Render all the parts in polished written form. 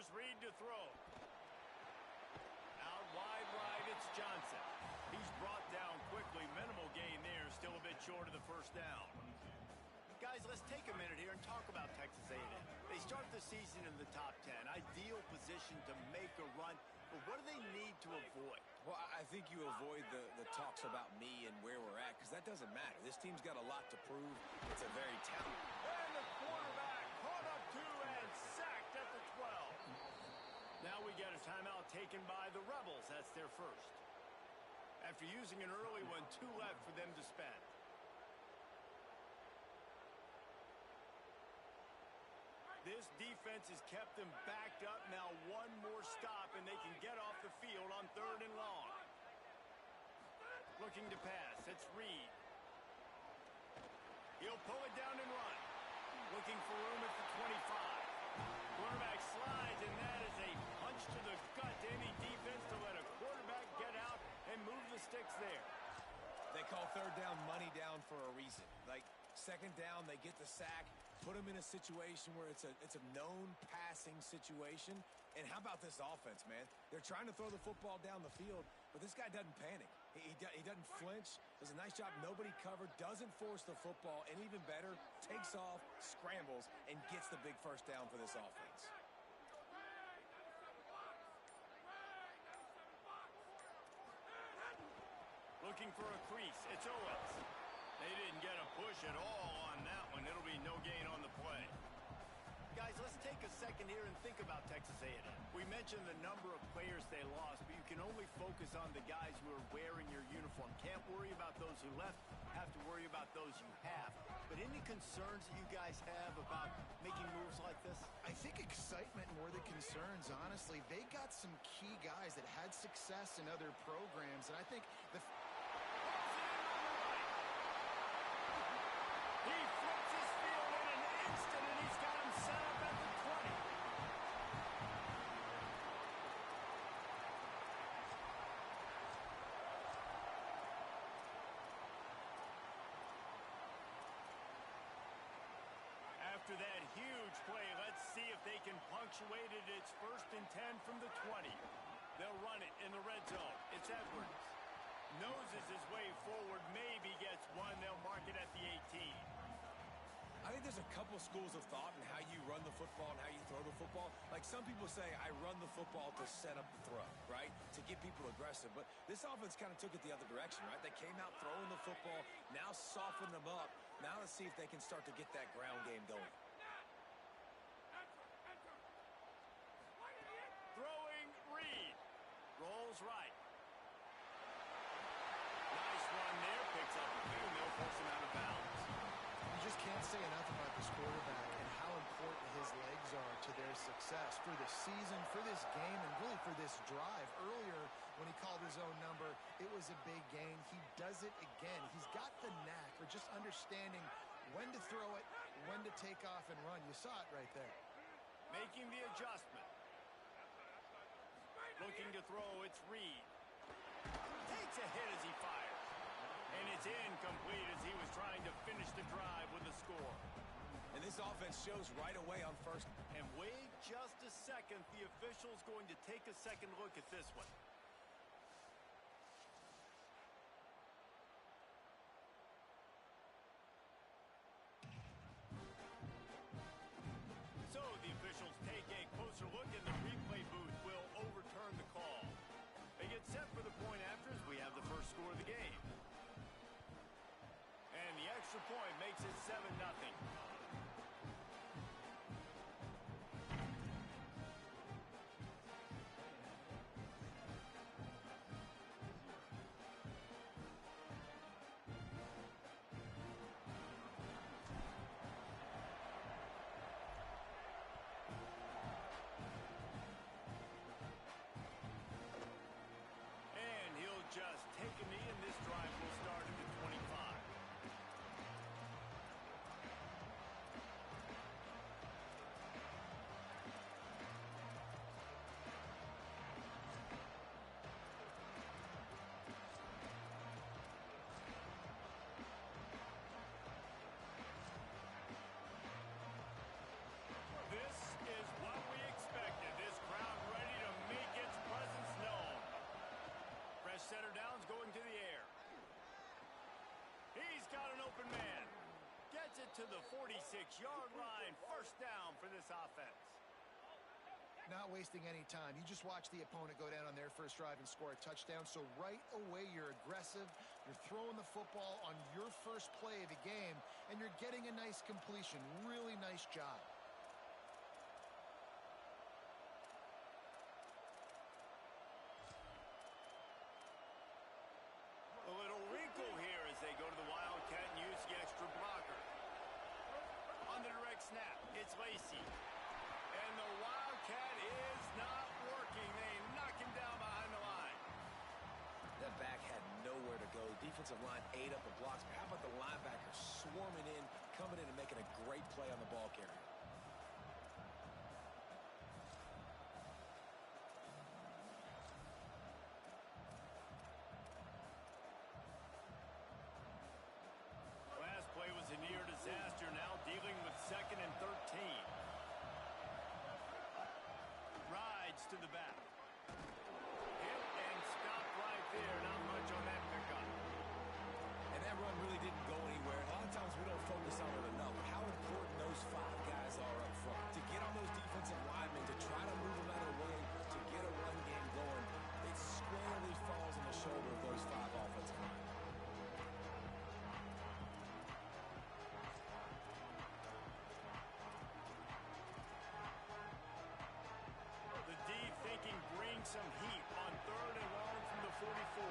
Here's Reed to throw. Out wide right, it's Johnson. He's brought down quickly. Minimal gain there, still a bit short of the first down. Guys, let's take a minute here and talk about Texas A&M. They start the season in the top 10. Ideal position to make a run. But what do they need to avoid? Well, I think you avoid the talks about me and where we're at, because that doesn't matter. This team's got a lot to prove. It's a very talented. And the quarterback caught up to and sacked at the 12. Now we get a timeout taken by the Rebels. That's their first. After using an early one, 2 left for them to spend. This defense has kept them backed up. Now one more stop, and they can get off the field on 3rd and long. Looking to pass. It's Reed. He'll pull it down and run. Looking for room at the 25. Quarterback slides, and that is a punch to the gut to any defense to let a quarterback get out and move the sticks there. They call 3rd down money down for a reason. Like, 2nd down, they get the sack, put them in a situation where it's a known passing situation. And how about this offense, man? They're trying to throw the football down the field, but this guy doesn't panic. He doesn't flinch. Does a nice job. Nobody covered, doesn't force the football, and even better, takes off, scrambles, and gets the big first down for this offense. Looking for a crease. It's Owens. They didn't get a push at all on that one. It'll be no gain on the play. Guys, let's take a second here and think about Texas A&M. We mentioned the number of players they lost, but you can only focus on the guys who are wearing your uniform. Can't worry about those who left. Have to worry about those you have. But any concerns that you guys have about making moves like this? I think excitement more than concerns, honestly. They got some key guys that had success in other programs, and I think the... He flips his field in an instant, and he's got him set up at the 20. After that huge play, let's see if they can punctuate it. It's 1st and 10 from the 20. They'll run it in the red zone. It's Edwards. Noses his way forward, maybe gets one. They'll mark it at the 18. I think there's a couple schools of thought in how you run the football and how you throw the football. Like, some people say, I run the football to set up the throw, right? To get people aggressive. But this offense kind of took it the other direction, right? They came out throwing the football, now soften them up. Now let's see if they can start to get that ground game going. Throwing Reed. Rolls right. Nice run there. Picks up a few, and they'll force him out of bounds. You just can't say enough about this quarterback and how important his legs are to their success for the season, for this game, and really for this drive. Earlier, when he called his own number, it was a big gain. He does it again. He's got the knack for just understanding when to throw it, when to take off and run. You saw it right there. Making the adjustment. Looking to throw, it's Reed. Takes a hit as he fires. And it's incomplete as he was trying to finish the drive with a score. And this offense shows right away on 1st. And wait just a second. The official's going to take a second look at this one. So the officials take a closer look, and the replay booth will overturn the call. They get set for the point after as we have the first score of the game. And the extra point makes it 7-0. Just take a knee, and this drive will start at the 25. gets it to the 46-yard line. First down for this offense. Not wasting any time. You just watch the opponent go down on their first drive and score a touchdown. So right away, you're aggressive. You're throwing the football on your first play of the game, and you're getting a nice completion. Really nice job. A little wrinkle here as they go to the Wildcat and use the extra blocker. On the direct snap, it's Lacey. And the Wildcat is not working. They knock him down behind the line. That back had nowhere to go. Defensive line ate up the blocks. But how about the linebacker swarming in, coming in and making a great play on the ball carrier? Last play was a near disaster. Now dealing with 2nd and 13. Rides to the back. Hit and stopped right there. Not much on that pickup. And that run really didn't go anywhere. A lot of times we don't focus on it enough. How important those 5 guys are up front. To get on those defensive linemen, to try to move them out of the way, to get a run game going, it squarely falls on the shoulder of those 5 offensive linemen. Some heat on 3rd and long from the 44.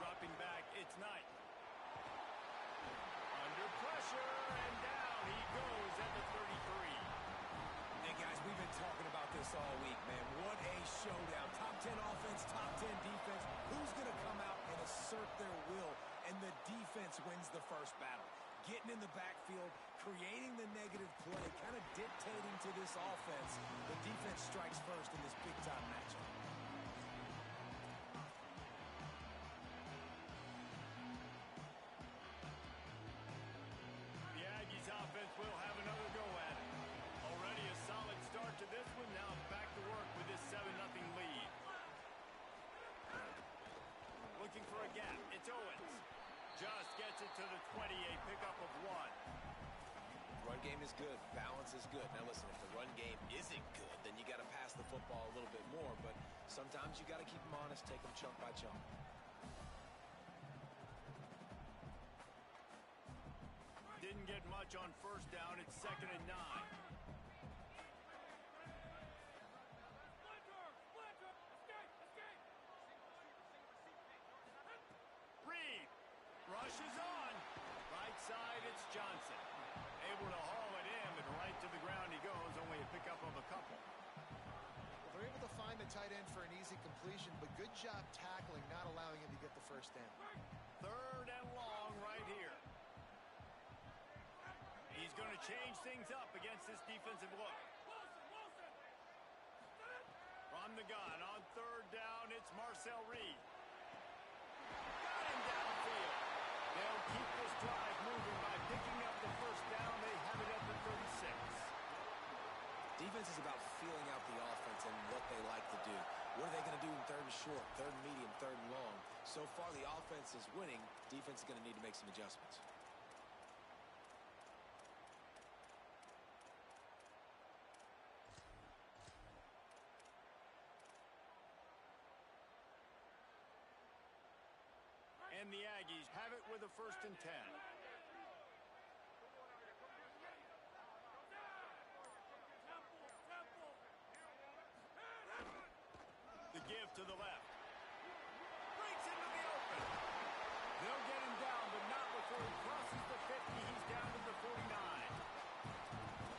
Dropping back, it's Knight. Under pressure, and down he goes at the 33. Hey, guys, we've been talking about this all week, man. What a showdown. Top 10 offense, top 10 defense. Who's going to come out and assert their will? And the defense wins the first battle. Getting in the backfield, creating the negative play, kind of dictating to this offense. The defense strikes first in this big-time matchup. The Aggies offense will have another go at it. Already a solid start to this one. Now back to work with this 7-0 lead. Looking for a gap. It's Owens. Just gets it to the 20, a pickup of 1. Run game is good. Balance is good. Now listen, if the run game isn't good, then you got to pass the football a little bit more. But sometimes you got to keep them honest, take them chunk by chunk. Didn't get much on first down. It's 2nd and 9. Reed rushes on. Right side, it's Johnson. Able to haul it in, but right to the ground he goes. Only a pickup of a couple. Well, they're able to find the tight end for an easy completion, but good job tackling, not allowing him to get the first down. 3rd and long right here. He's going to change things up against this defensive look. From the gun on 3rd down, it's Marcel Reed. Got him downfield. They'll keep this drive moving by picking up the first down. They have it at the 36. Defense is about feeling out the offense and what they like to do. What are they going to do in 3rd and short, 3rd and medium, 3rd and long? So far, the offense is winning. Defense is going to need to make some adjustments. And the Aggies have it with a 1st and 10. The give to the left. Breaks into the open. They'll get him down, but not before he crosses the 50. He's down to the 49.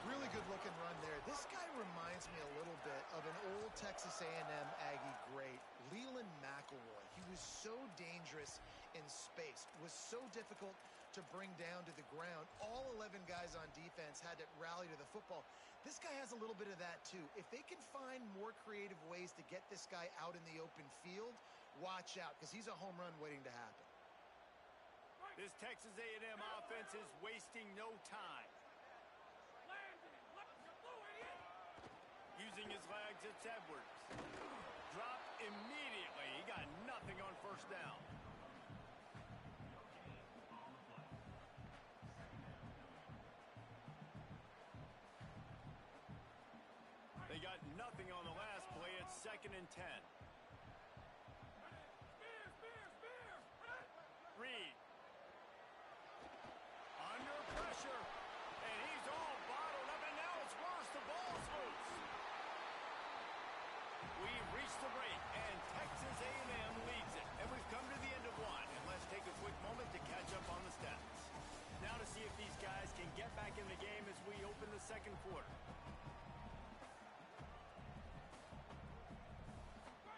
Really good looking run there. This guy reminds me a little bit of an old Texas A&M Aggie great, Leland McElroy. He was so dangerous in space, was so difficult to bring down to the ground. All 11 guys on defense had to rally to the football. This guy has a little bit of that too. If they can find more creative ways to get this guy out in the open field, watch out, because he's a home run waiting to happen. This Texas A&M offense is wasting no time. Using his legs, it's Edwards. Dropped immediately. He got nothing on first down. and 10. Reed. Under pressure. And he's all bottled up, and now it's worse. The ball's loose. We've reached the break, and Texas A&M leads it. And we've come to the end of one. And let's take a quick moment to catch up on the stats. Now to see if these guys can get back in the game as we open the second quarter.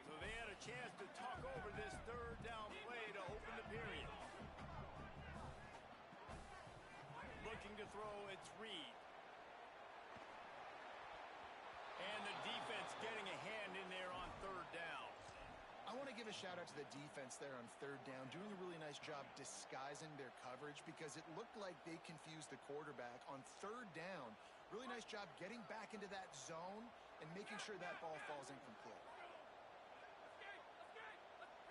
So they had a chance to talk over this third down play to open the period. Looking to throw, it's Reed. And the defense getting a hand in there on third down. I want to give a shout out to the defense there on third down, doing a really nice job disguising their coverage because it looked like they confused the quarterback on third down. Really nice job getting back into that zone and making sure that ball falls incomplete.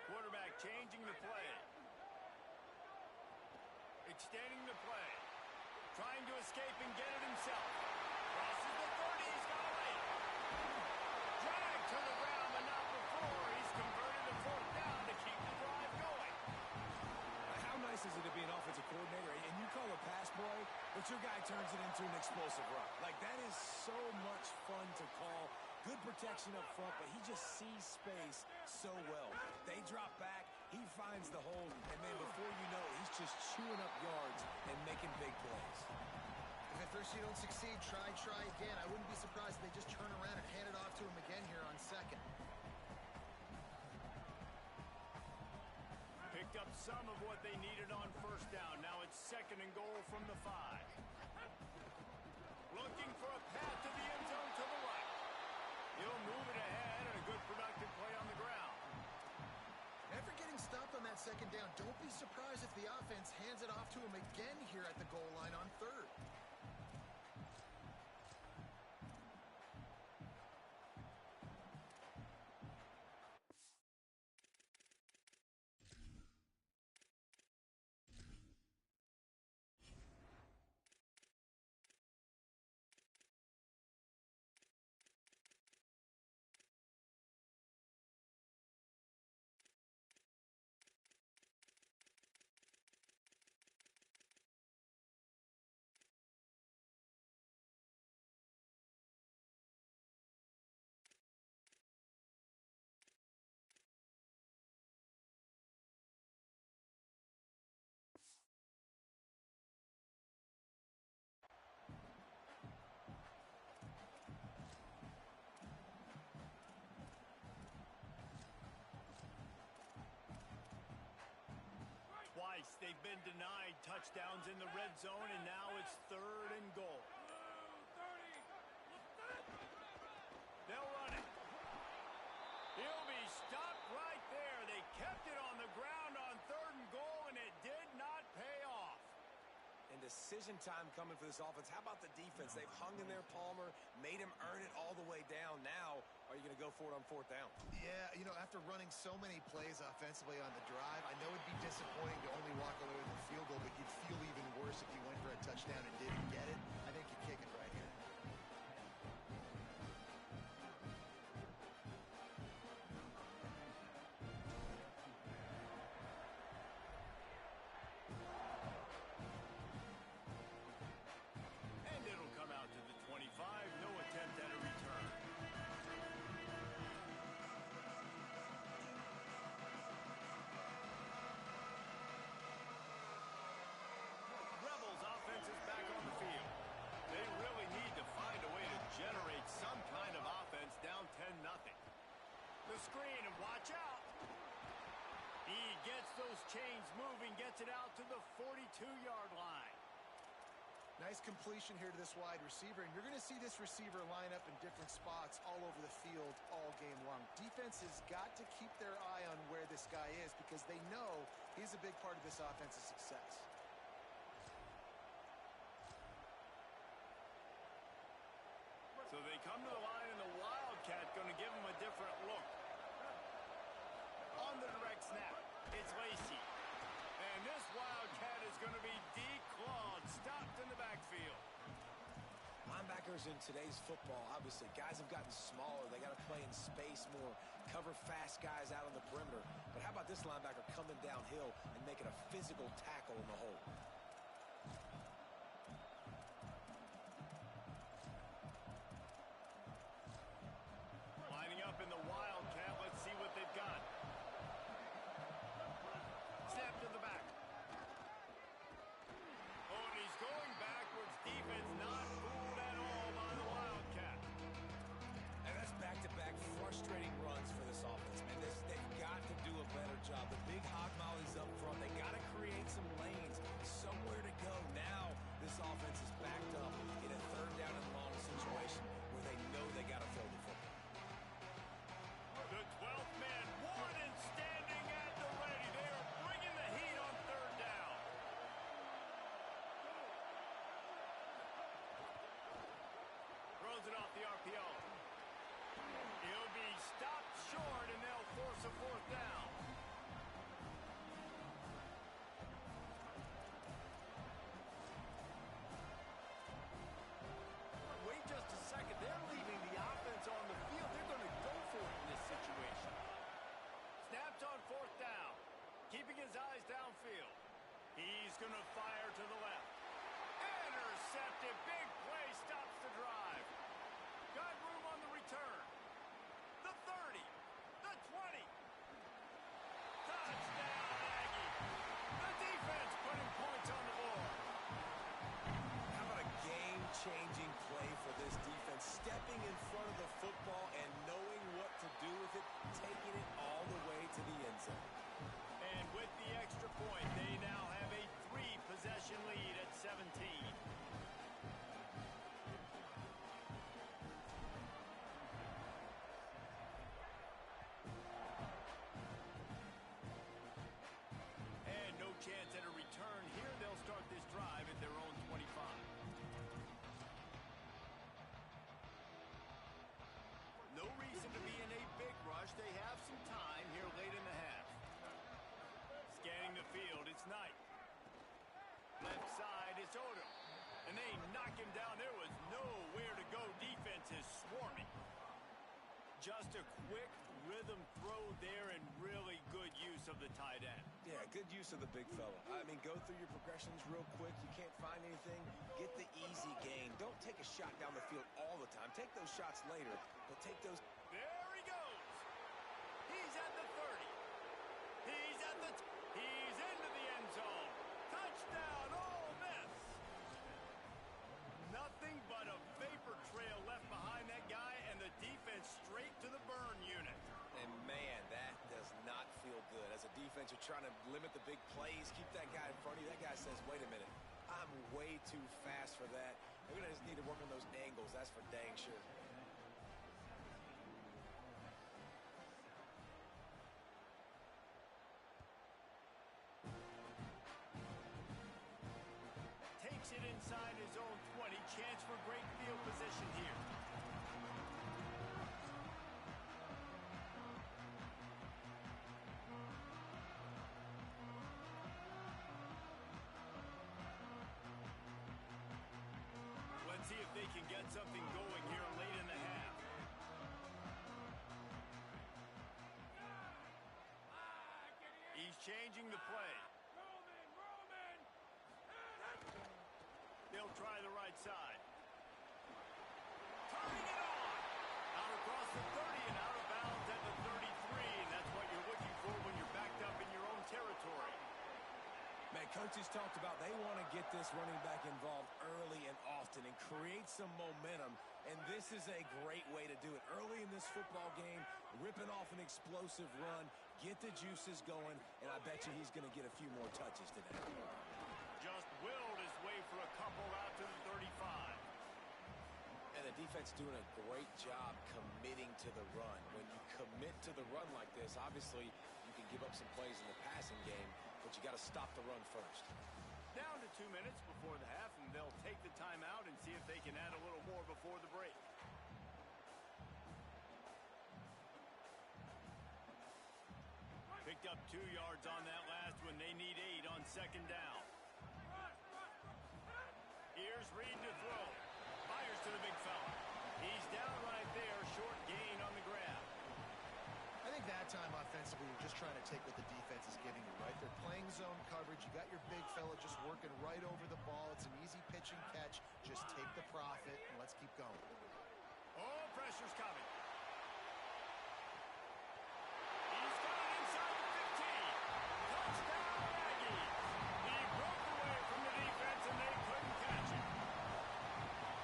Quarterback changing the play. Extending the play. Trying to escape and get it himself. Crosses the 30. He's got away. Drag to the ground, but not before. He's converted a fourth down to keep the drive going. How nice is it to be an offensive coordinator and you call a pass play, but your guy turns it into an explosive run? Like, that is so much fun to call. Good protection up front, but he just sees space so well. They drop back, he finds the hole, and then before you know it, he's just chewing up yards and making big plays. If at first you don't succeed, try again. I wouldn't be surprised if they just turn around and hand it off to him again here on second. Picked up some of what they needed on first down. Now it's second and goal from the 5. Looking for a path to the end zone to the right. He'll move it ahead, and a good productive play on the ground. After getting stopped on that second down, don't be surprised if the offense hands it off to him again here at the goal line on third. Twice they've been denied touchdowns in the red zone, and now it's third and goal. They'll run it. He'll be stopped right there. They kept it on the ground on third and goal, and it did not pay off. And decision time coming for this offense. How about the defense? They've hung in there, Palmer, made him earn it all the way down. Now, are you going to go for it on fourth down? Yeah, you know, after running so many plays offensively on the drive, I know it'd be disappointing to only walk away with a field goal, but you'd feel even worse if you went for a touchdown and didn't get it. I think you kick it right here. And it'll come out to the 25. No attempt at a return. Rebels offense is back on the field. They really need to find a way to generate some kind of offense down 10-0. The screen, and watch out. He gets those chains moving, gets it out to the 42-yard line. Nice completion here to this wide receiver, and you're going to see this receiver line up in different spots all over the field all game long. Defense has got to keep their eye on where this guy is because they know he's a big part of this offense's success. So they come to the line, and the Wildcat going to give him a different look. On the direct snap, it's Lacey. And this Wildcat is going to be declawed, stopped in the backfield. Linebackers in today's football, obviously, guys have gotten smaller. They got to play in space more. cover fast guys out on the perimeter. But how about this linebacker coming downhill and making a physical tackle in the hole? Lining up in the wildcat. Let's see what they've got. Snap to the back. Oh, and he's going backwards. Defense not fooled at all by the wildcat. And that's back-to-back frustrating runs for this offense, man. They've got to do a better job. The big hog mollies up front. They got to create some lanes, somewhere to go. Now this offense is backed up in a third down and long situation where they know they got to throw the football. The 12th man, one and standing at the ready. They are bringing the heat on third down. Throws it off the RPO. He'll be stopped short, and they'll force a fourth down. Wait just a second. They're leaving the offense on the field. They're going to go for it in this situation. Snaps on fourth down. Keeping his eyes downfield. He's going to fire to the left. Intercepted. Big play stops the drive. Got room on the return. The 30. The 20. Touchdown, Aggie. The defense putting points on the board. How about a game-changing play for this defense? Stepping in front of the football and knowing what to do with it, taking it all the way to the end zone. And with the extra point, they now have a 3-possession lead at 17. And no chance at a return here. They'll start this drive at their own 25. No reason to be in a big rush. They have some time here late in the half. Scanning the field, it's Knight. Left side is Odom. And they knock him down. There was nowhere to go. Defense is swarming. Just a quick rhythm throw there and really good use of the tight end. Yeah, good use of the big fella. I mean, go through your progressions real quick. You can't find anything. Get the easy gain. Don't take a shot down the field all the time. Take those shots later, but take those. There he goes. He's at the 30. He's at the... He's into the end zone. Touchdown, Ole Miss. Nothing but a vapor trail left behind that guy, and the defense straight to the burn unit. And, man, that does not feel good. As a defense, you're trying to limit the big plays, keep that guy in front of you. That guy says, wait a minute, I'm way too fast for that. They're going to just need to work on those angles. That's for dang sure. Takes it inside his own 20. Chance for great field position here. Let's see if they can get something going here late in the half. He's changing the play. They'll try the right side. Turning it on. Out across the 30 and out of bounds at the 33. And that's what you're looking for when you're backed up in your own territory. Man, coaches talked about they want to get this running back involved early and often and create some momentum. And this is a great way to do it. Early in this football game, ripping off an explosive run, get the juices going, and I bet you he's going to get a few more touches today. Just willed his way for a couple out to the 35. And the defense doing a great job committing to the run. When you commit to the run like this, obviously you can give up some plays in the passing game, but you got to stop the run first. Down to 2 minutes before the half, and they'll take the timeout and see if they can add a little more before the break. Picked up 2 yards on that last one. They need 8 on second down. Here's Reed to throw. Fires to the big fella. He's down right there. Short gain on the grab. I just trying to take what the defense is giving you, right? They're playing zone coverage. You got your big fella just working right over the ball. It's an easy pitch and catch. Just take the profit, and let's keep going. Oh, pressure's coming. He's got it inside the 15. Touchdown, Aggies. He broke away from the defense, and they couldn't catch him.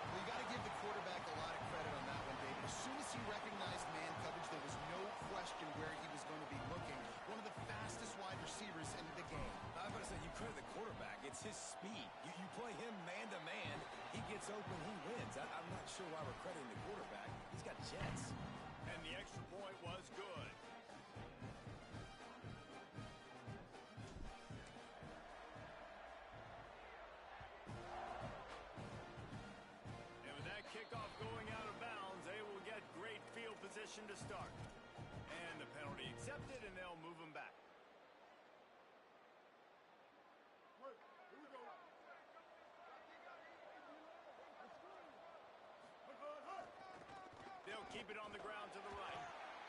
Well, you got to give the quarterback a lot of credit on that one, David. As soon as he recognized man coverage, there was no question where he was going to be looking. One of the fastest wide receivers in the game. I was going to say, you credit the quarterback. It's his speed. You play him man-to-man, he gets open, he wins. I'm not sure why we're crediting the quarterback. He's got jets. And the extra point was good. And with that kickoff going out of bounds, they will get great field position to start. And the penalty accepted, and they'll move them back. They'll keep it on the ground to the right.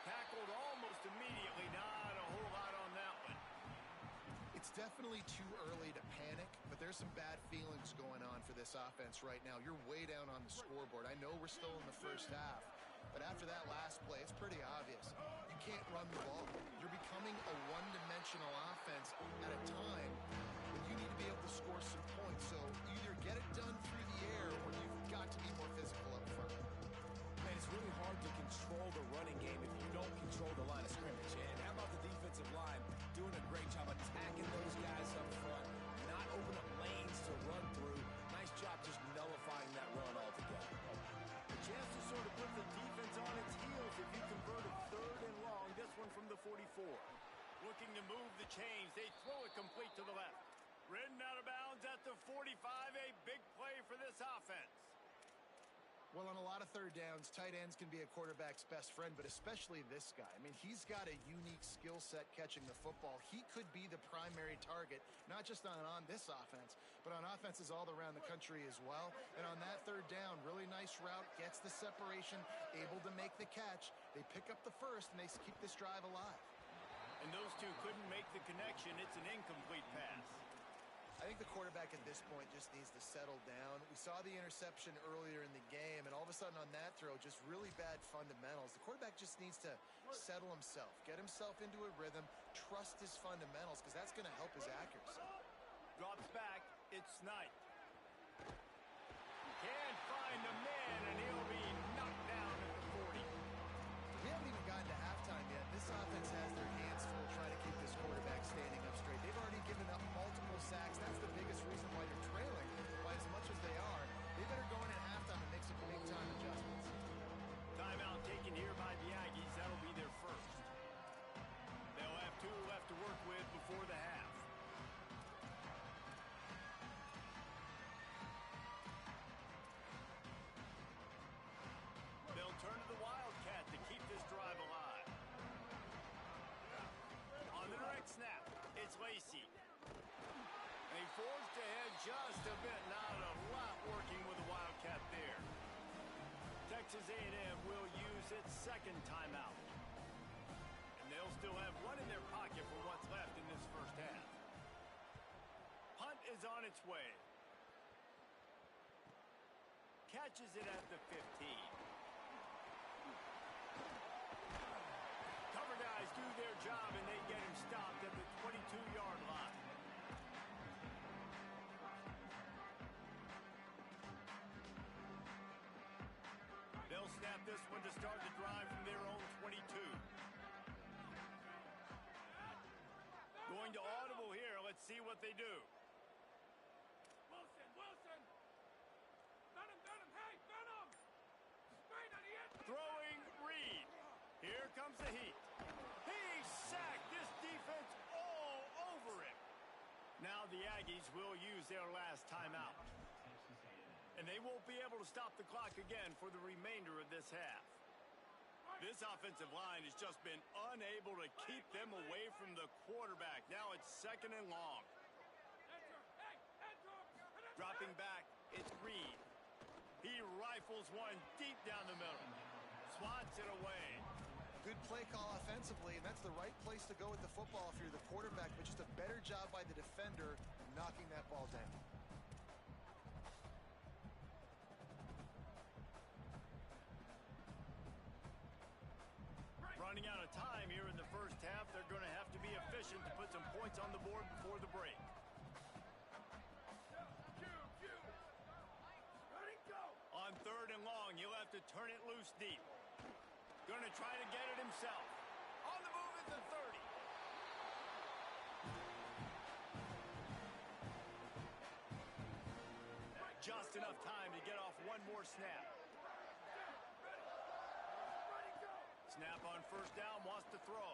Tackled almost immediately. Not a whole lot on that one. It's definitely too early to panic, but there's some bad feelings going on for this offense right now. You're way down on the scoreboard. I know we're still in the first half, but after that last play, it's pretty obvious. You can't run the ball. You're becoming a one-dimensional offense at a time when you need to be able to score some points. So either get it done through the air or you've got to be more physical up front. Man, it's really hard to control the running game if you don't control the line of scrimmage. And how about the defensive line doing a great job attacking those guys up front, not open up lanes to run through. Nice job just nullifying that run altogether. A chance to sort of put the defense on its heels if you convert a 3rd and long. This one from the 44. Looking to move the chains. They throw it complete to the left. Ridden out of bounds at the 45. A big play for this offense. Well, on a lot of third downs, tight ends can be a quarterback's best friend, but especially this guy. I mean, he's got a unique skill set catching the football. He could be the primary target, not just on this offense, but on offenses all around the country as well. And on that third down, really nice route, gets the separation, able to make the catch. They pick up the first, and they keep this drive alive. And those two couldn't make the connection. It's an incomplete pass. I think the quarterback at this point just needs to settle down. We saw the interception earlier in the game, and all of a sudden on that throw, just really bad fundamentals. The quarterback just needs to settle himself, get himself into a rhythm, trust his fundamentals, because that's going to help his accuracy. Drops back. It's Knight. Can't find the man, and he'll be knocked down at the 40. We haven't even gotten to halftime yet. This offense has their hands full trying to keep this quarterback standing up straight. They've already given up multiple sacks. That's the biggest reason why they're trailing by as much as they are. They better go in at halftime and make some big-time adjustments. Timeout taken here by the Aggies. That'll be their first. They'll have 2 left to work with before the half. They'll turn to the Wildcat to keep this drive alive. On the direct snap, it's Lacey. They forced ahead just a bit. Not a lot working with the Wildcat there. Texas A&M will use its second timeout. And they'll still have one in their pocket for what's left in this first half. Punt is on its way. Catches it at the 15. Cover guys do their job, and they get him stopped at the 22-yard line. They'll snap this one to start the drive from their own 22. Going to audible here. Let's see what they do. Wilson! Venom! Hey, Venom! Straight at the end! Throwing Reed. Here comes the heat. He's sacked. This defense all over him. Now the Aggies will use their last timeout. And they won't be able to stop the clock again for the remainder of this half. This offensive line has just been unable to keep them away from the quarterback. Now it's 2nd and long. Dropping back, it's Reed. He rifles one deep down the middle. Swats it away. Good play call offensively, and that's the right place to go with the football if you're the quarterback, but just a better job by the defender knocking that ball down. Running out of time here in the first half. They're going to have to be efficient to put some points on the board before the break. On third and long, he'll have to turn it loose deep. Going to try to get it himself. On the move at the 30. Just enough time to get off one more snap. Snap on first down, wants to throw.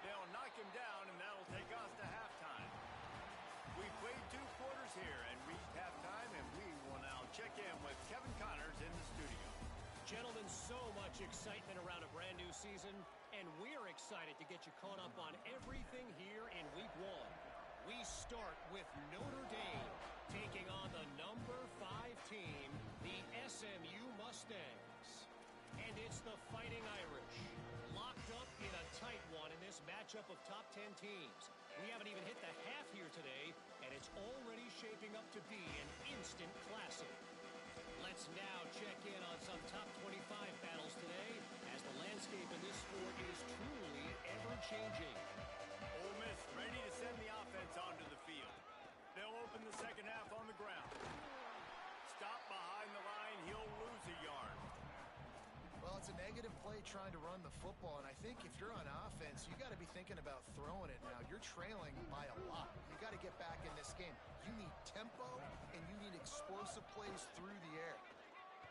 They'll knock him down, and that'll take us to halftime. We played 2 quarters here and reached halftime, and we will now check in with Kevin Connors in the studio. Gentlemen, so much excitement around a brand new season, and we're excited to get you caught up on everything here in Week 1. We start with Notre Dame taking on the number 5 team, the SMU Mustangs. And it's the Fighting Irish, locked up in a tight one in this matchup of top 10 teams. We haven't even hit the half here today, and it's already shaping up to be an instant classic. Let's now check in on some top 25 battles today, as the landscape in this sport is truly ever-changing. Ole Miss ready to send the offense onto the field. They'll open the second half on the ground. Stop behind the line, he'll lose a yard. Well, it's a negative play trying to run the football, and I think if you're on offense, you got to be thinking about throwing it now. You're trailing by a lot. You got to get back in this game. You need tempo, and you need explosive plays through the air.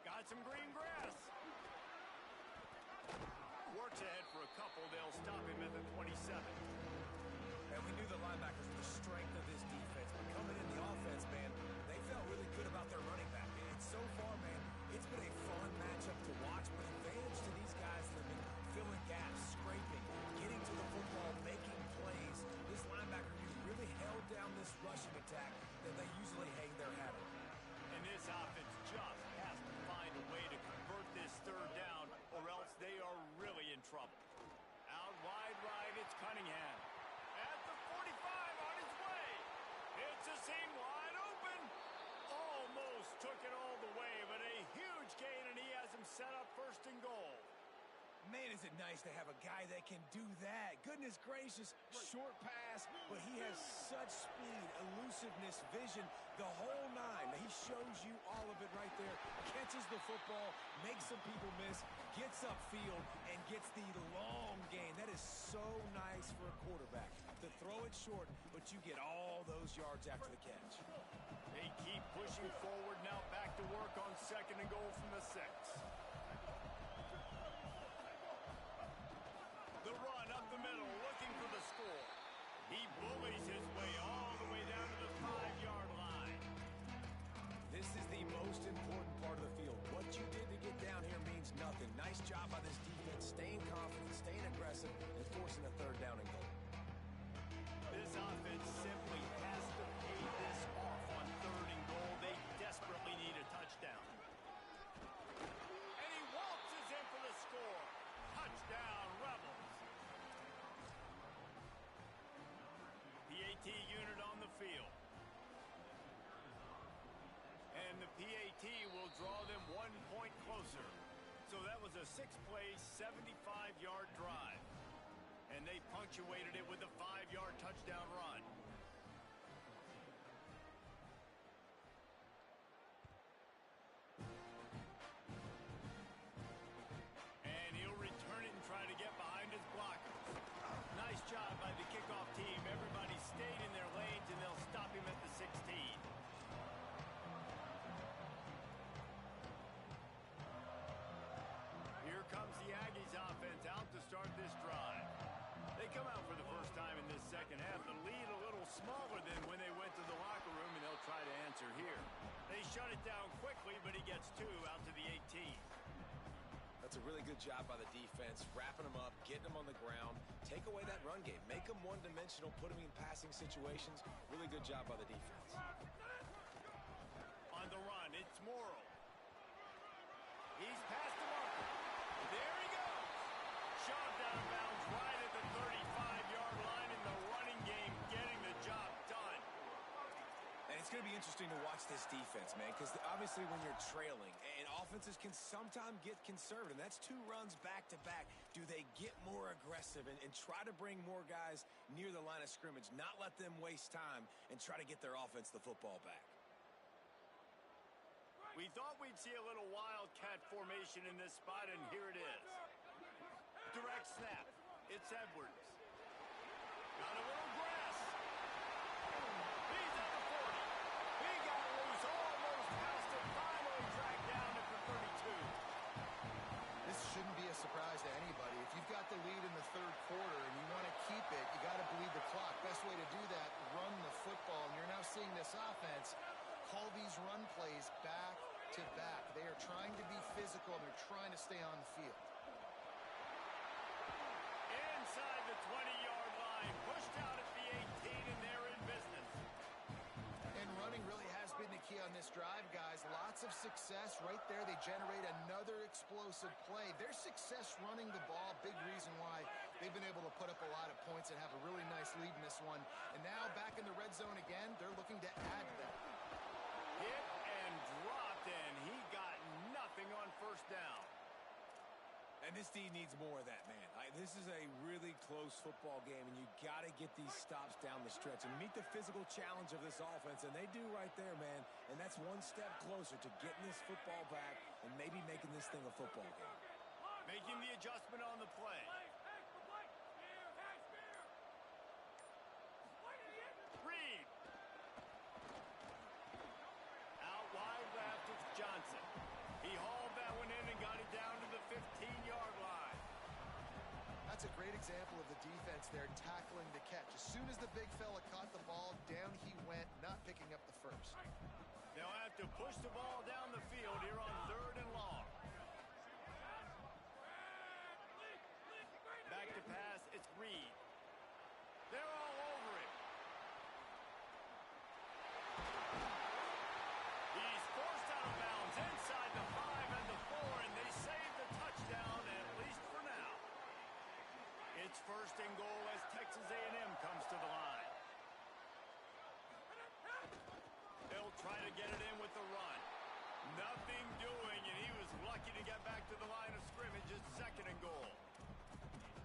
Got some green grass. Works ahead for a couple. They'll stop him at the 27. And we knew the linebackers were the strength of this defense, but coming in the offense, man, they felt really good about their running back. And so far, man, it's been a fun matchup to watch, but advantage to these guys that have been filling gaps, scraping, getting to the football, making plays. This linebacker really held down this rushing attack that they usually hang their hat on. And this offense just has to find a way to convert this third down, or else they are really in trouble. Out wide right, it's Cunningham. At the 45, on his way. It's a seam wide open. Almost took it all the way, but a huge gain, and he has him set up first and goal. Man, is it nice to have a guy that can do that. Goodness gracious, short pass, but he has such speed, elusiveness, vision, the whole nine. He shows you all of it right there. Catches the football, makes some people miss, gets upfield, and gets the long gain. That is so nice for a quarterback to throw it short, but you get all those yards after the catch. They keep pushing forward, now back to work on second and goal from the 6. The run up the middle, looking for the score. He bullies his way all the way down to the 5-yard line. This is the most important part of the field. What you did to get down here means nothing. Nice job by this defense, staying confident, staying aggressive, and forcing a third down and goal. This offense simply has to pay this off on third and goal. They desperately need a touchdown. And he waltzes in for the score. Touchdown, Rebels. PAT unit on the field. And the PAT will draw them 1 point closer. So that was a 6-play, 75-yard drive. And they punctuated it with a 5-yard touchdown run. And he'll return it and try to get behind his blockers. Nice job by the kickoff team. Everybody stayed in their lanes, and they'll stop him at the 16. Here comes the Aggies offense out to start this drive. They come out for the first time in this second half. The lead a little smaller than when they went to the locker room, and they'll try to answer here. They shut it down quickly, but he gets 2 out to the 18. That's a really good job by the defense, wrapping them up, getting them on the ground, take away that run game, make them one-dimensional, put them in passing situations. Really good job by the defense. On the run, it's Morrow. He's past the marker. It's going to be interesting to watch this defense, man, because obviously when you're trailing, and offenses can sometimes get conservative. That's 2 runs back-to-back. Do they get more aggressive and try to bring more guys near the line of scrimmage, not let them waste time, and try to get their offense the football back? We thought we'd see a little wildcat formation in this spot, and here it is. Direct snap. It's Edwards. Got a little grass. He's at the 40. He got loose, almost passed it, finally dragged down at the 32. This shouldn't be a surprise to anybody. If you've got the lead in the third quarter and you want to keep it, you got to bleed the clock. Best way to do that, run the football. And you're now seeing this offense call these run plays back to back. They are trying to be physical, and they're trying to stay on the field. Inside the 20-yard line, pushed out at the 18, and they're in business. And running really has been the key on this drive, guys. Lots of success right there. They generate another explosive play. Their success running the ball, big reason why they've been able to put up a lot of points and have a really nice lead in this one. And now back in the red zone again, they're looking to add to that. Hit and dropped, and he got nothing on first down. And this D needs more of that, man. This is a really close football game, and you got to get these stops down the stretch and meet the physical challenge of this offense, and they do right there, man. And that's one step closer to getting this football back and maybe making this thing a football game. Making the adjustment on the play. Reed. Out wide left, it's Johnson. He hauled that one in and got it down to the 15-yard line. That's a great example of the defense there tackling the catch. As soon as the big fella caught the ball, down he went, not picking up the first. They'll have to push the ball down the field here on 3rd and long. Back to pass, it's Reed. They're all over him. He's forced out of bounds inside the 5 and the 4, and they save the touchdown, at least for now. It's 1st and goal as Texas A&M comes to the line. They'll try to get it in with the run. Nothing doing, and he was lucky to get back to the line of scrimmage. It's 2nd and goal.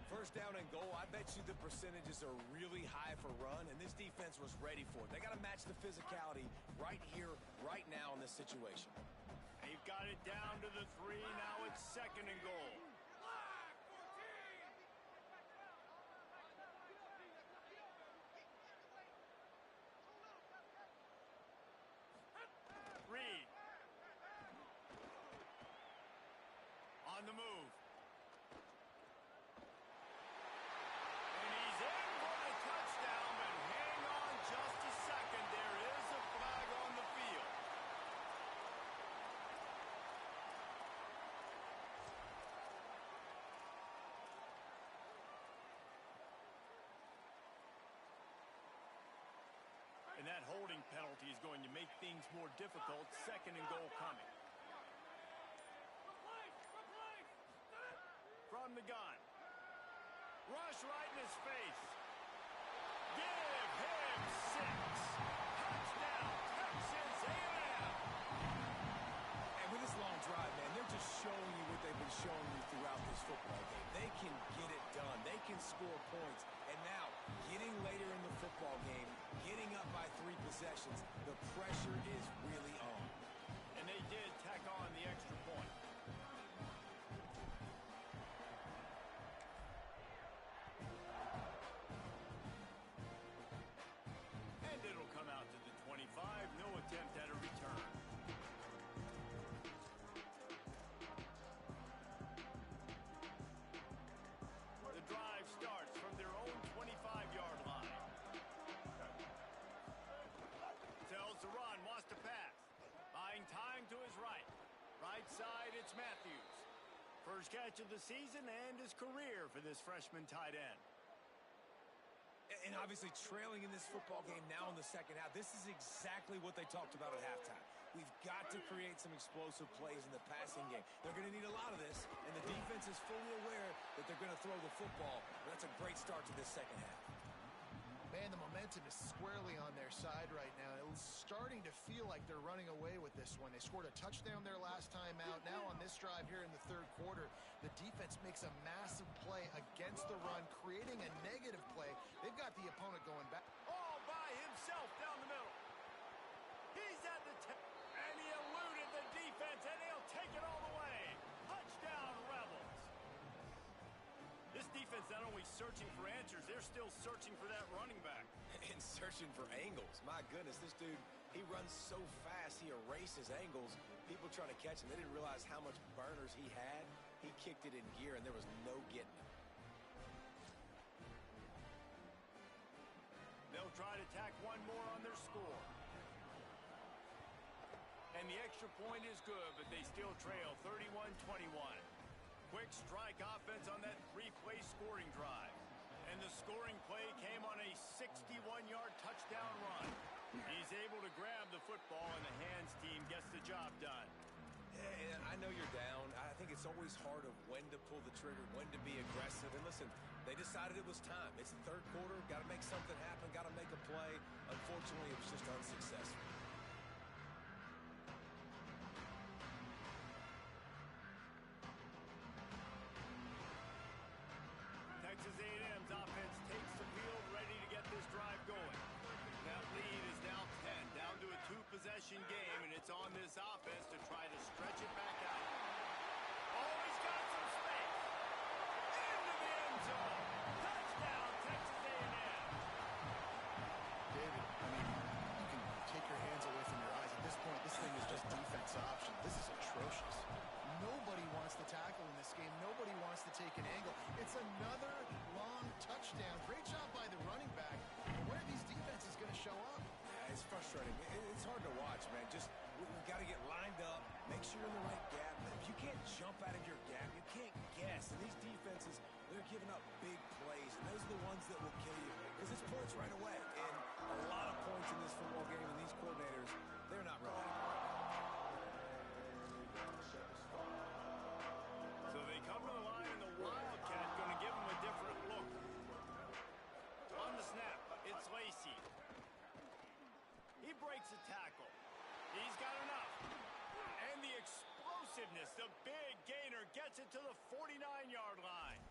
1st down and goal, I bet you the percentages are really high for run, and this defense was ready for it. They got to match the physicality right here, right now in this situation. They've got it down to the 3. Now it's 2nd and goal. Reed. On the move. And he's in for the touchdown, but hang on just a second. There is a flag on the field. And that holding penalty is going to make things more difficult. 2nd and goal coming. From the gun. Rush right in his face. Give him 6. Touchdown, Texas A&M. And with this long drive, man, they're just showing you what they've been showing you throughout this football game. They can get it done. They can score points. And now, getting later in the football game, getting up by 3 possessions, the pressure is really on. And they did tack on the extra point. And it'll come out to the 25. No attempt at a return. The drive starts from their own 25-yard line. Tells to run, wants to pass. Buying time to his right. Right side, it's Matthews. First catch of the season and his career for this freshman tight end. And obviously trailing in this football game now in the second half, this is exactly what they talked about at halftime. We've got to create some explosive plays in the passing game. They're going to need a lot of this, and the defense is fully aware that they're going to throw the football. But that's a great start to this second half. Man, the momentum is squarely on their side right now. It's starting to feel like they're running away with this one. They scored a touchdown their last time out. Now on this drive here in the third quarter, the defense makes a massive play against the run, creating a negative play. They've got the opponent going back. All by himself down the middle. He's at the and he eluded the defense, and he'll take it all the way. Touchdown, Rebels. This defense not only searching for answers, they're still searching for that running back. And searching for angles. My goodness, this dude, he runs so fast, he erases angles. People trying to catch him. They didn't realize how much burners he had. He kicked it in gear, and there was no getting it. They'll try to tack one more on their score. And the extra point is good, but they still trail 31-21. Quick strike offense on that three-play scoring drive. And the scoring play came on a 61-yard touchdown run. He's able to grab the football, and the hands team gets the job done. Yeah, I know you're down. I think it's always hard of when to pull the trigger, when to be aggressive. And listen, they decided it was time. It's the third quarter. Got to make something happen. Got to make a play. Unfortunately, it was just unsuccessful. Texas A&M's offense takes the field, ready to get this drive going. That lead is now 10, down to a two-possession game, and it's on this offense to try to stretch it back out. Oh, he's got some space. Into the end zone. Touchdown, Texas A&M. David, I mean, you can take your hands away from your eyes. At this point, this thing is just defense option. This is atrocious. Nobody wants to tackle in this game. Nobody wants to take an angle. It's another long touchdown. Great job by the running back. Where are these defenses going to show up? Yeah, it's frustrating. It's hard to watch, man. We've got to get lined up, make sure you're in the right gap. If you can't jump out of your gap, you can't guess. And these defenses, they're giving up big plays, and those are the ones that will kill you because it's points right away. And a lot of points in this football game, and these coordinators, they're not real happy. So they come to the line, and the Wildcat going to give them a different look. On the snap, it's Lacey. He breaks a tackle. He's got enough. And the explosiveness, the big gainer, gets it to the 49-yard line.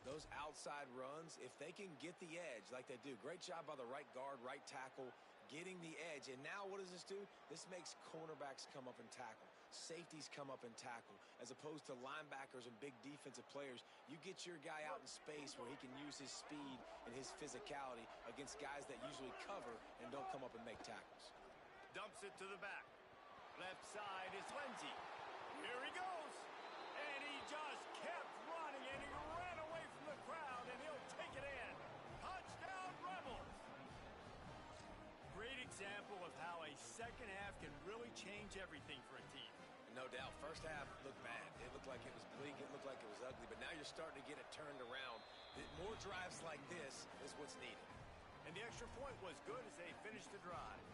Those outside runs, if they can get the edge like they do, great job by the right guard, right tackle, getting the edge. And now what does this do? This makes cornerbacks come up and tackle. Safeties come up and tackle. As opposed to linebackers and big defensive players, you get your guy out in space where he can use his speed and his physicality against guys that usually cover and don't come up and make tackles. Dumps it to the back. Left side is Lindsey. Here he goes. And he just kept running, and he ran away from the crowd, and he'll take it in. Touchdown, Rebels. Great example of how a second half can really change everything for a team. No doubt. First half looked bad. It looked like it was bleak. It looked like it was ugly. But now you're starting to get it turned around. More drives like this is what's needed. And the extra point was good as they finished the drive.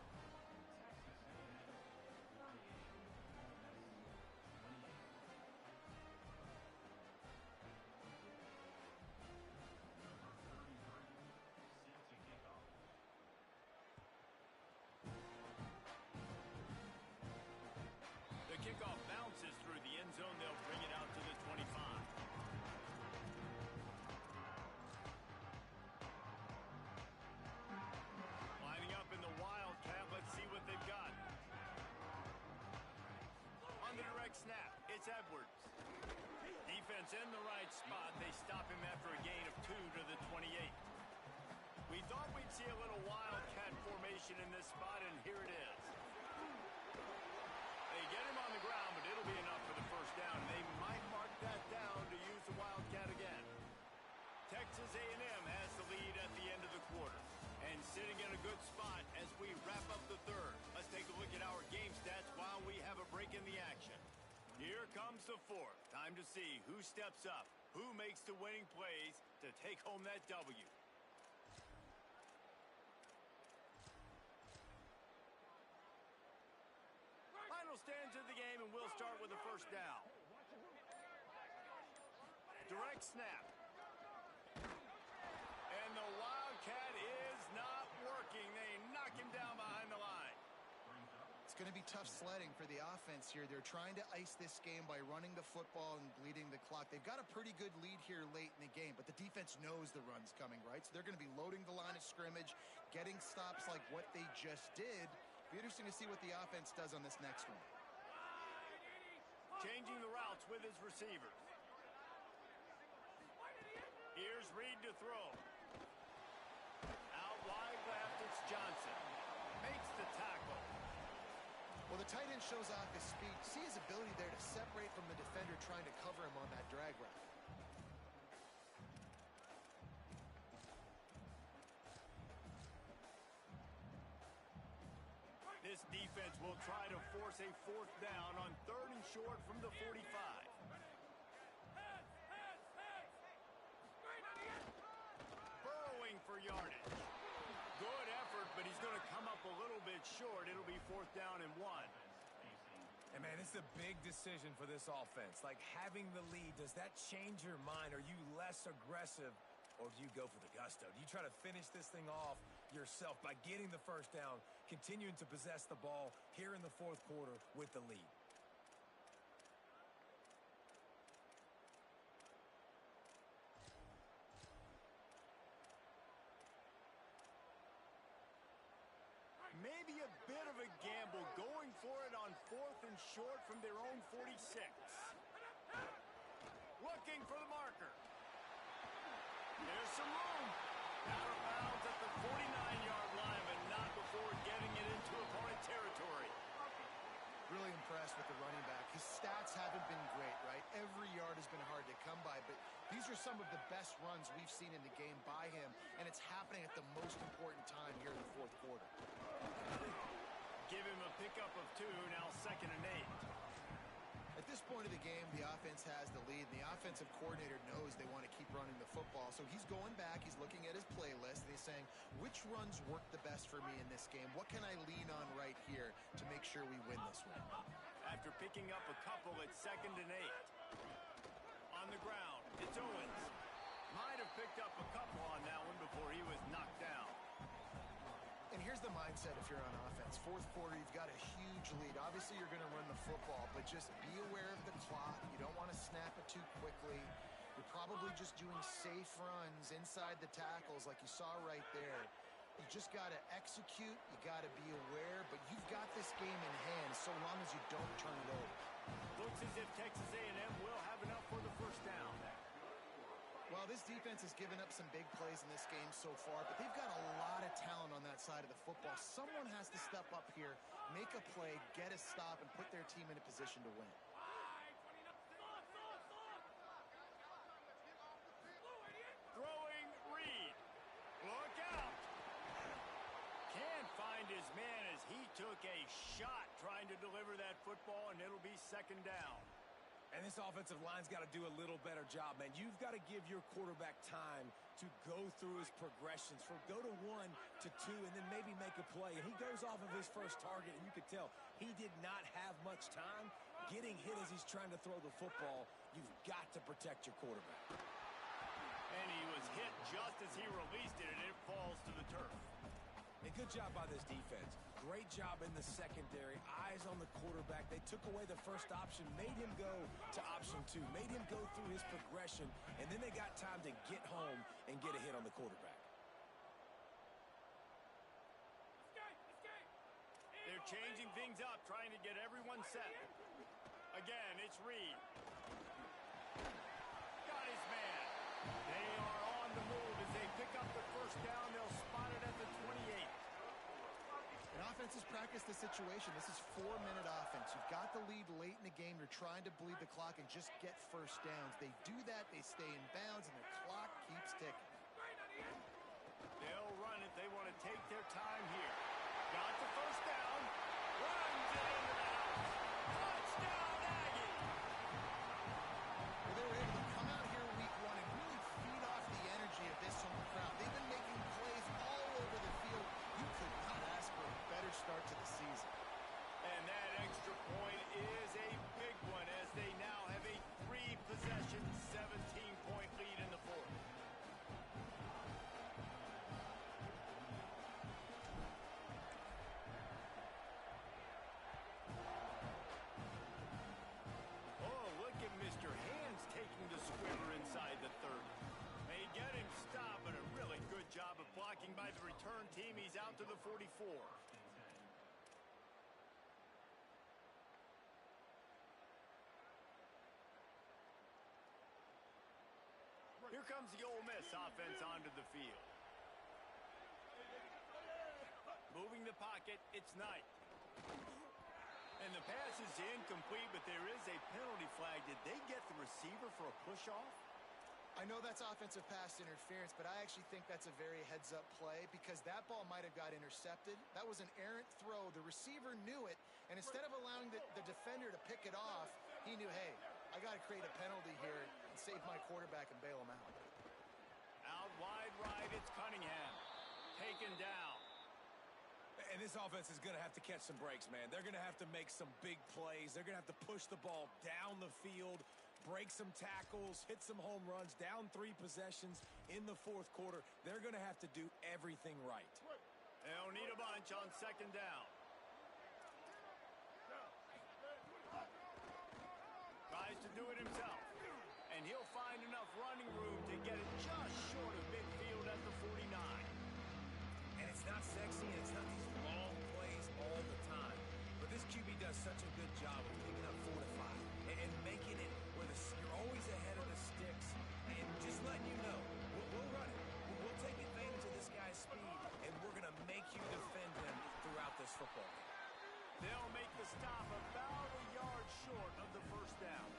The kickoff bounces through the end zone. They'll bring it out to the 25. Lining up in the Wildcat. Let's see what they've got. On the direct snap, it's Edwards. Defense in the right spot. They stop him after a gain of 2 to the 28. We thought we'd see a little Wildcat formation in this spot, and here it is. They get him on the ground, but it'll be enough for the first down. They might mark that down to use the Wildcat again. Texas A&M has the lead at the end of the quarter and sitting in a good spot as we wrap up the third. Let's take a look at our game stats while we have a break in the action. Here comes the fourth. Time to see who steps up, who makes the winning plays to take home that W. Final stands of the game, and we'll start with the first down. Direct snap. And the Wildcat Wildcat is not working. They knock him down behind the line. It's going to be tough sledding for the offense here. They're trying to ice this game by running the football and bleeding the clock. They've got a pretty good lead here late in the game, but the defense knows the run's coming, right? So they're going to be loading the line of scrimmage, getting stops like what they just did. Be interesting to see what the offense does on this next one. Changing the routes with his receivers. Here's Reed to throw. Out wide left, it's Johnson. Makes the tackle. Well, the tight end shows off his speed. See his ability there to separate from the defender trying to cover him on that drag route. This defense will try to force a fourth down on 3rd and short from the 45. Burrowing for yardage. Good effort, but he's going to come up a little bit short. It'll be 4th down and 1. And, man, it's a big decision for this offense. Like, having the lead, does that change your mind? Are you less aggressive, or do you go for the gusto? Do you try to finish this thing off yourself by getting the first down, continuing to possess the ball here in the 4th quarter with the lead? Maybe a bit of a gamble going for it on 4th and short from their own 46. Looking for the marker. There's some room. Out of bounds at the 49-yard line, but not before getting it into opponent territory. Really impressed with the running back. His stats haven't been great, right? Every yard has been hard to come by, but these are some of the best runs we've seen in the game by him, and it's happening at the most important time here in the 4th quarter. Give him a pickup of 2, now 2nd and 8. At this point of the game, the offense has the lead, and the offensive coordinator knows they want to keep running the football. So he's going back, he's looking at his playlist, and he's saying, which runs work the best for me in this game? What can I lean on right here to make sure we win this one? After picking up a couple at 2nd and 8. On the ground, it's Owens. Might have picked up a couple on that one before he was knocked down. And here's the mindset if you're on offense. 4th quarter, you've got a huge lead. Obviously, you're going to run the football, but just be aware of the clock. You don't want to snap it too quickly. You're probably just doing safe runs inside the tackles like you saw right there. You just got to execute. You got to be aware, but you've got this game in hand so long as you don't turn it over. Looks as if Texas A&M will have enough for the first down. Well, this defense has given up some big plays in this game so far, but they've got a lot of talent on that side of the football. Someone has to step up here, make a play, get a stop, and put their team in a position to win. Throwing Reed. Look out. Can't find his man as he took a shot trying to deliver that football, and it'll be 2nd down. And this offensive line's got to do a little better job, man. You've got to give your quarterback time to go through his progressions, from go to 1 to 2, and then maybe make a play. And he goes off of his first target, and you could tell he did not have much time getting hit as he's trying to throw the football. You've got to protect your quarterback. And he was hit just as he released it, and it falls to the turf. A good job by this defense. Great job in the secondary. Eyes on the quarterback. They took away the first option, made him go to option 2, made him go through his progression, and then they got time to get home and get a hit on the quarterback. They're changing things up, trying to get everyone set. Again, it's Reed. Got his man. They are on the move as they pick up the first down. They'll spot it at the 28. And offenses practice the situation. This is 4-minute offense. You've got the lead late in the game. You're trying to bleed the clock and just get first downs. They do that. They stay in bounds, and the clock keeps ticking. They'll run it. They want to take their time here. Got the first down. Runs it into the house. Touchdown, Aggie. Well, they were able to come out here week 1 and really feed off the energy of this home crowd. They've been making plays all over the field. You could not ask for a better start to the season. And that extra point is a big one as they now have a 3-possession, 17-point lead in the 4th. Here comes the Ole Miss offense onto the field. Moving the pocket, it's Knight. And the pass is incomplete, but there is a penalty flag. Did they get the receiver for a push-off? I know that's offensive pass interference, but I actually think that's a very heads-up play because that ball might have got intercepted. That was an errant throw. The receiver knew it, and instead of allowing the defender to pick it off, he knew, hey, I got to create a penalty here and save my quarterback and bail him out. Out wide right, it's Cunningham. Taken down. And this offense is going to have to catch some breaks, man. They're going to have to make some big plays. They're going to have to push the ball down the field, break some tackles, hit some home runs, down 3 possessions in the fourth quarter. They're going to have to do everything right. They'll need a bunch on second down. Tries to do it himself. And he'll find enough running room to get it just short of midfield at the 49. And it's not sexy, and it's not these long plays all the time. But this QB does such a good job of picking up 4 to 5 and making it where you're always ahead of the sticks and just letting you know, we'll run it. We'll take advantage of this guy's speed, and we're going to make you defend him throughout this football game. They'll make the stop about a yard short of the first down.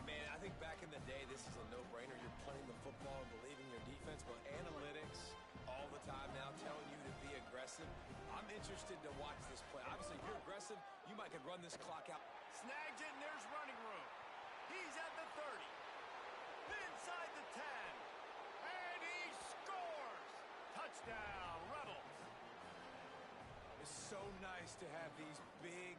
Man, I think back in the day, this is a no-brainer. You're playing the football and believing your defense, but analytics all the time now telling you to be aggressive. I'm interested to watch this play. Obviously, if you're aggressive, you might could run this clock out. Snags it, and there's running room. He's at the 30. Inside the 10. And he scores! Touchdown, Rebels. It's so nice to have these big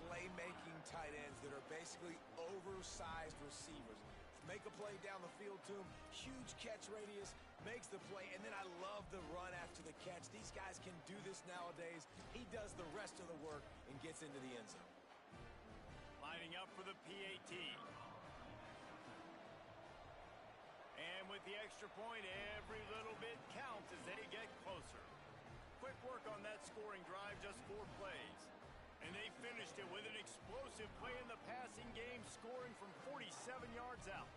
playmaking tight ends that are basically oversized receivers. Make a play down the field to him, huge catch radius, makes the play, and then I love the run after the catch. These guys can do this nowadays. He does the rest of the work and gets into the end zone. Lining up for the PAT. And with the extra point, every little bit counts as they get closer. Quick work on that scoring drive, just 4 plays. And they finished it with an explosive play in the passing game, scoring from 47 yards out.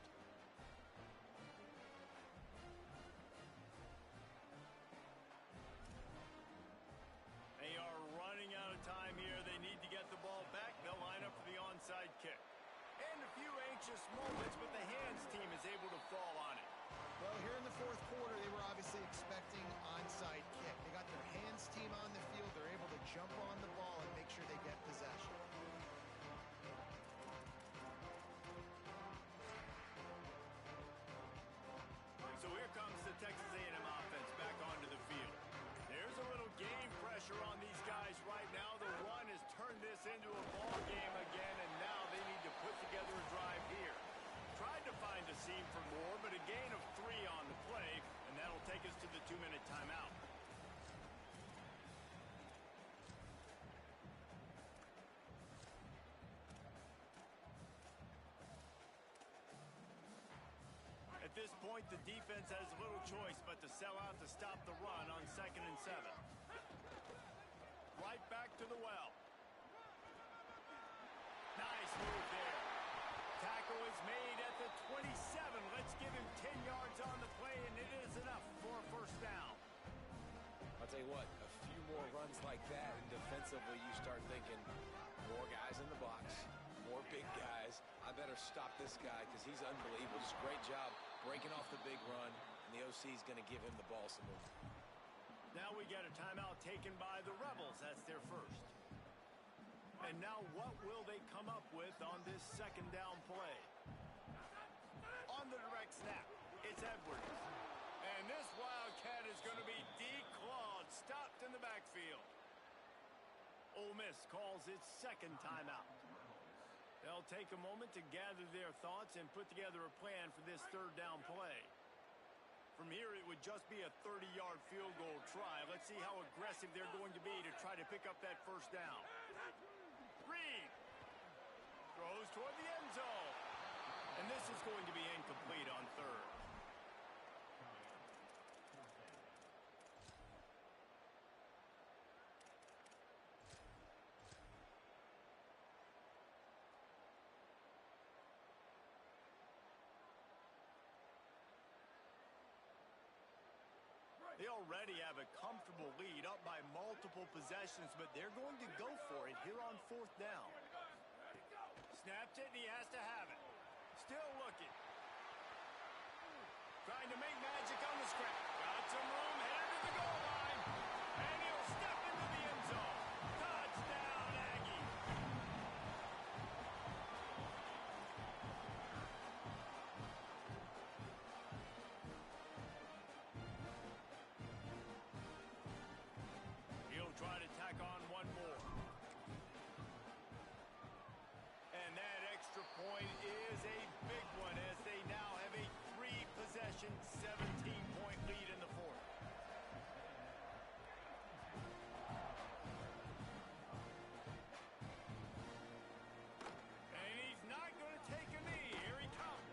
They are running out of time here. They need to get the ball back. They'll line up for the onside kick. And a few anxious moments, but the hands team is able to fall on it. Well, here in the fourth quarter, they were obviously expecting onside kick. They got their hands team on the field. They're able to jump on the ball and make sure they get possession. So here comes the Texas A&M offense back onto the field. There's a little game pressure on these guys right now. The run has turned this into a ball game again, and now they need to put together a drive here. Tried to find a seam for more, but a gain of 3 on the play, and that'll take us to the 2-minute timeout. At this point, the defense has little choice but to sell out to stop the run on 2nd and 7. Right back to the well. Nice move there. Tackle is made at the 27. Let's give him 10 yards on the play, and it is enough for a first down. I'll tell you what, a few more runs like that, and defensively you start thinking, more guys in the box, more big guys. I better stop this guy because he's unbelievable. Just great job breaking off the big run, and the OC is going to give him the ball some more. Now we get a timeout taken by the Rebels. That's their first. And now what will they come up with on this second down play? On the direct snap, it's Edwards. And this Wildcat is going to be declawed, stopped in the backfield. Ole Miss calls its second timeout. They'll take a moment to gather their thoughts and put together a plan for this third down play. From here, it would just be a 30-yard field goal try. Let's see how aggressive they're going to be to try to pick up that first down. Reed throws toward the end zone. And this is going to be incomplete on third. They already have a comfortable lead up by multiple possessions, but they're going to go for it here on 4th down. Snapped it, and he has to have it. Still looking. Trying to make magic on the scrap. Got some room, headed to the goal line. And he'll step into the end zone. Touchdown, Aggie. He'll try to tack on one more. And that extra point is a big one as they now have a 3-possession, 17-point lead in the 4th. And he's not going to take a knee. Here he comes.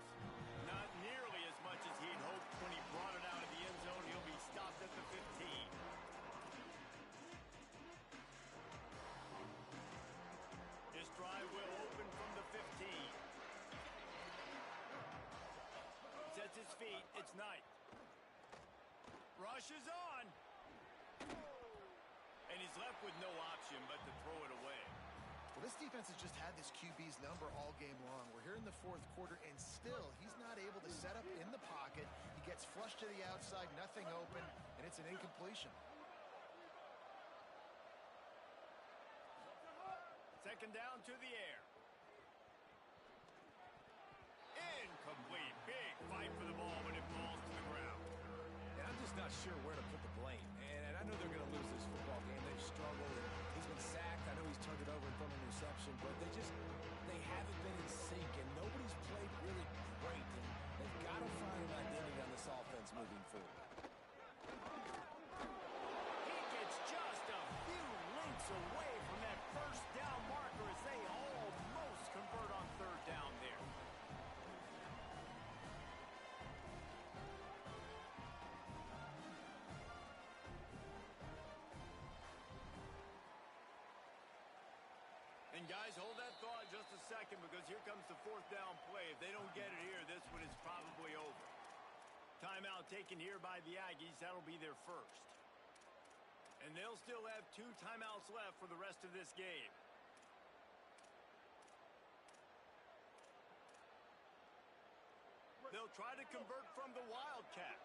Not nearly as much as he'd hoped when he brought it out of the end zone. He'll be stopped at the 15. This drive will open from the 15. Sets his feet. It's Knight. Rushes on. And he's left with no option but to throw it away. Well, this defense has just had this QB's number all game long. We're here in the 4th quarter, and still he's not able to set up in the pocket. He gets flushed to the outside, nothing open, and it's an incompletion. 2nd down to the air. Incomplete. Big fight for the ball, but it falls to the ground. And I'm just not sure where to put the blame. And I know they're going to lose this football game. They've struggled. And he's been sacked. I know he's turned it over and thrown an interception, but they haven't been in sync, and nobody's played really great. And they've got to find an identity on this offense moving forward. He gets just a few lengths away from that 1st down marker as they almost convert on 3rd down there. And guys, hold that thought just a second because here comes the 4th down play. If they don't get it here, this one is probably over. Timeout taken here by the Aggies. That'll be their 1st. And they'll still have 2 timeouts left for the rest of this game. They'll try to convert from the Wildcat.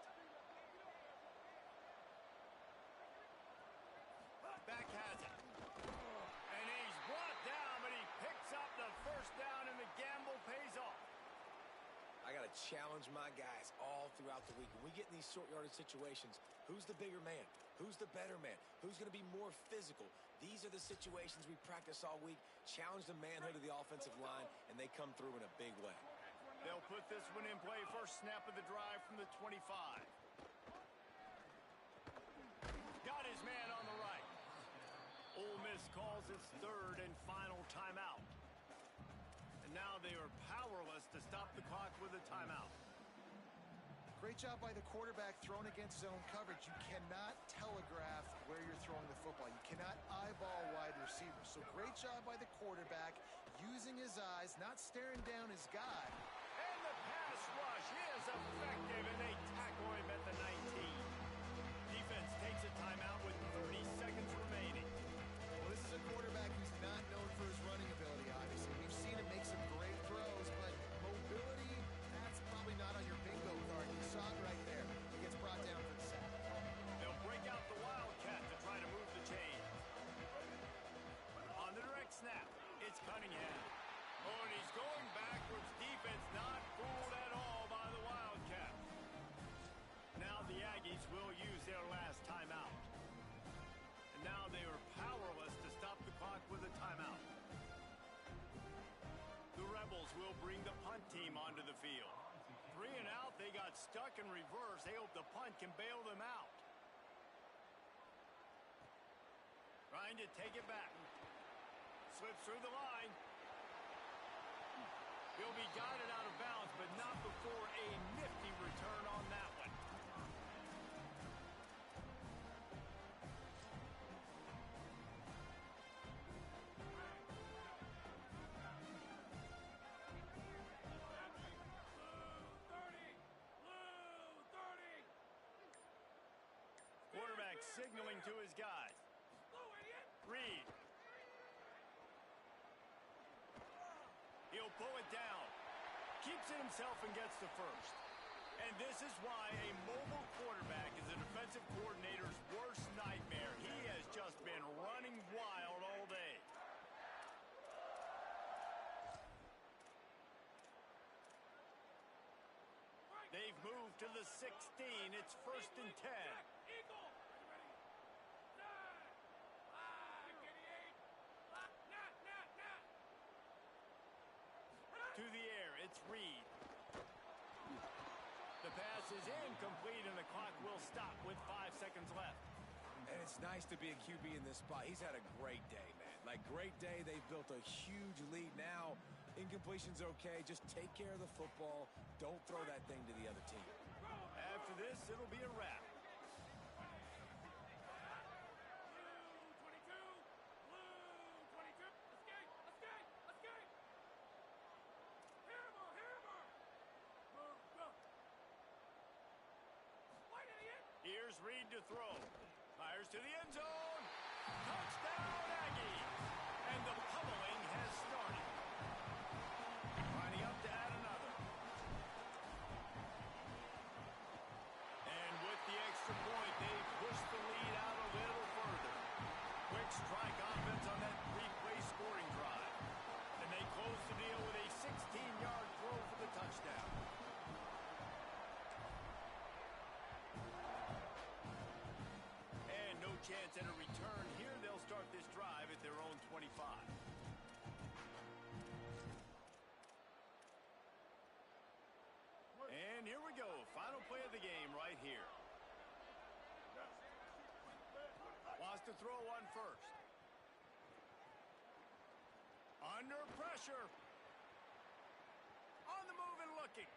Back has it. And he's brought down, but he picks up the 1st down, and the gamble pays off. I got to challenge my guys all throughout the week. When we get in these short yardage situations, who's the bigger man? Who's the better man? Who's going to be more physical? These are the situations we practice all week. Challenge the manhood of the offensive line, and they come through in a big way. They'll put this one in play. First snap of the drive from the 25. Got his man on the right. Ole Miss calls its 3rd and final timeout. And now they are powerless to stop the clock with a timeout. Great job by the quarterback thrown against zone coverage. You cannot telegraph where you're throwing the football. You cannot eyeball wide receivers. So great job by the quarterback using his eyes, not staring down his guy. And the pass rush is effective, and they tackle him at the 19. Defense takes a timeout with 30 seconds remaining. Well, this is a quarterback who's not known for his running ability, obviously. We've seen him make some great throws, but mobility, that's probably not on your bingo card. You saw it right there. He gets brought down for the sack. They'll break out the Wildcat to try to move the chain. On the direct snap, it's Cunningham. Oh, and he's going backwards. Defense not fooled at all by the Wildcat. Now the Aggies will use their last timeout. And now they are powerless to stop the clock with a timeout. The Rebels will bring the punt team onto the field. 3 and out, they got stuck in reverse. They hope the punt can bail them out. Trying to take it back. Slips through the line. He'll be guided out of bounds, but not before a nifty return on that one. signaling to his guys. Reed. He'll pull it down. Keeps it himself and gets the first. And this is why a mobile quarterback is a defensive coordinator's worst nightmare. He has just been running wild all day. They've moved to the 16. It's 1st and 10. To the air, it's Reed. The pass is incomplete, and the clock will stop with 5 seconds left. And it's nice to be a QB in this spot. He's had a great day, man. Like, great day. They've built a huge lead now. Incompletion's okay. Just take care of the football. Don't throw that thing to the other team. After this, it'll be a wrap. Here's Reed to throw. Fires to the end zone. Touchdown, Aggies. And the pummeling has started. Lining up to add another. And with the extra point, they push the lead out a little further. Quick strike offense on that 3-play scoring drive. And they close the deal with a 16-yard throw for the touchdown. Chance at a return. Here they'll start this drive at their own 25. And here we go. Final play of the game right here. Wants to throw on first. Under pressure. On the move and looking.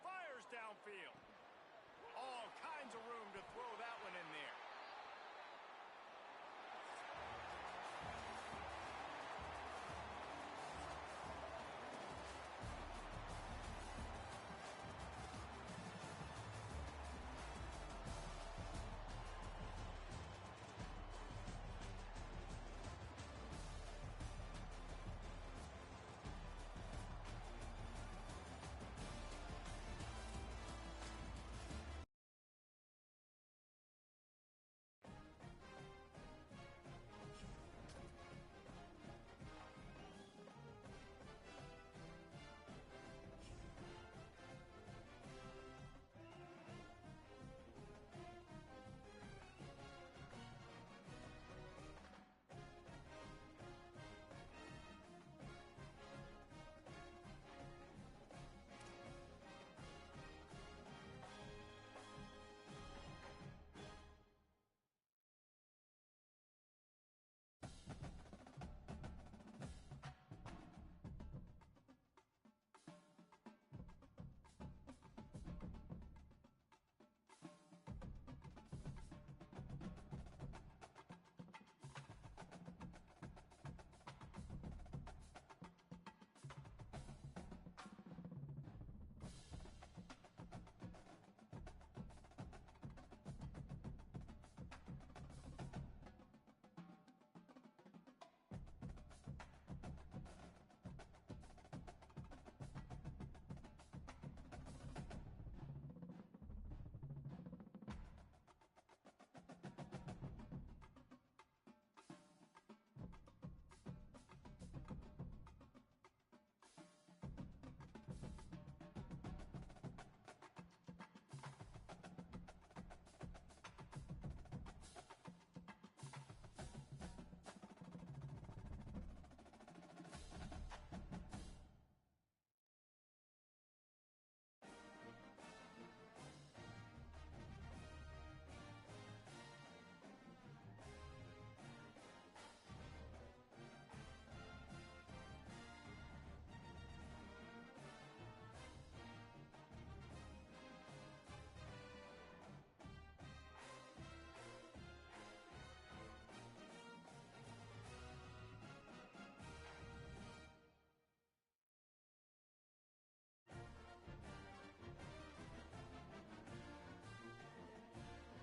Fires downfield.